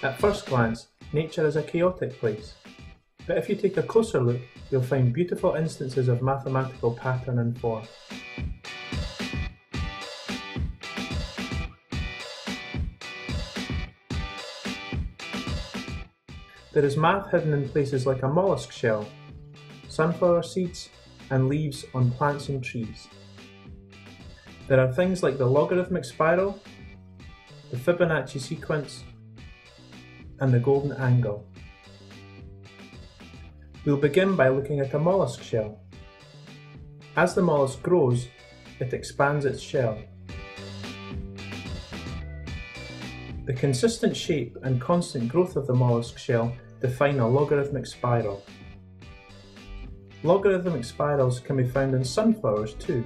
At first glance, nature is a chaotic place, but if you take a closer look, you'll find beautiful instances of mathematical pattern and form. There is math hidden in places like a mollusk shell, sunflower seeds, and leaves on plants and trees. There are things like the logarithmic spiral, the Fibonacci sequence, and the golden angle. We'll begin by looking at a mollusk shell. As the mollusk grows, it expands its shell. The consistent shape and constant growth of the mollusk shell define a logarithmic spiral. Logarithmic spirals can be found in sunflowers too.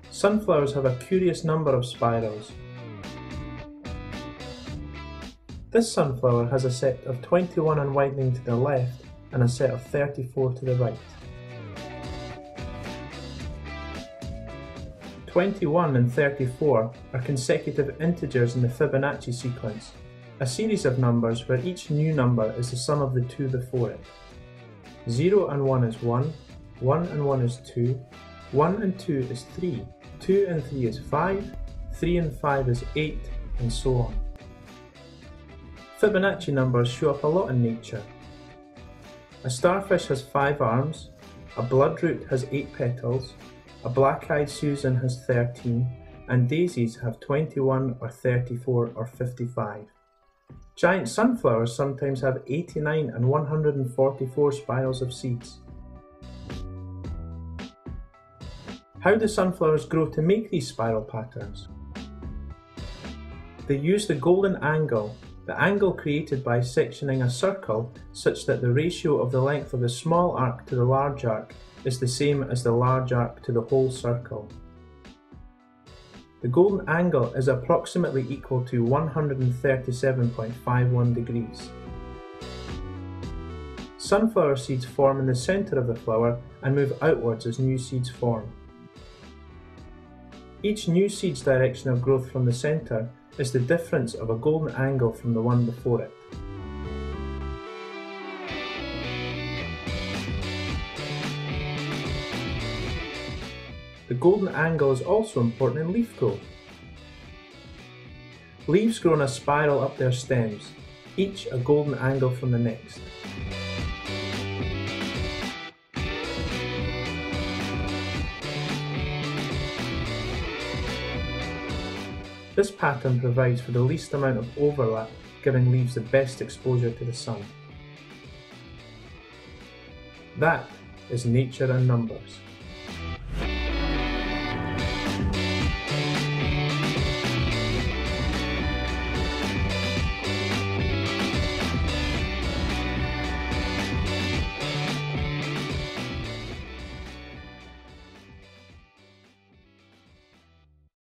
Sunflowers have a curious number of spirals. This sunflower has a set of 21 unwinding to the left and a set of 34 to the right. 21 and 34 are consecutive integers in the Fibonacci sequence, a series of numbers where each new number is the sum of the two before it. 0 and 1 is 1, 1 and 1 is 2, 1 and 2 is 3, 2 and 3 is 5, 3 and 5 is 8, and so on. Fibonacci numbers show up a lot in nature. A starfish has 5 arms, a bloodroot has 8 petals, a black-eyed Susan has 13, and daisies have 21 or 34 or 55. Giant sunflowers sometimes have 89 and 144 spirals of seeds. How do sunflowers grow to make these spiral patterns? They use the golden angle, the angle created by sectioning a circle such that the ratio of the length of the small arc to the large arc is the same as the large arc to the whole circle. The golden angle is approximately equal to 137.51 degrees. Sunflower seeds form in the center of the flower and move outwards as new seeds form. Each new seed's direction of growth from the center is the difference of a golden angle from the one before it. The golden angle is also important in leaf growth. Leaves grow in a spiral up their stems, each a golden angle from the next. This pattern provides for the least amount of overlap, giving leaves the best exposure to the sun. That is nature and numbers.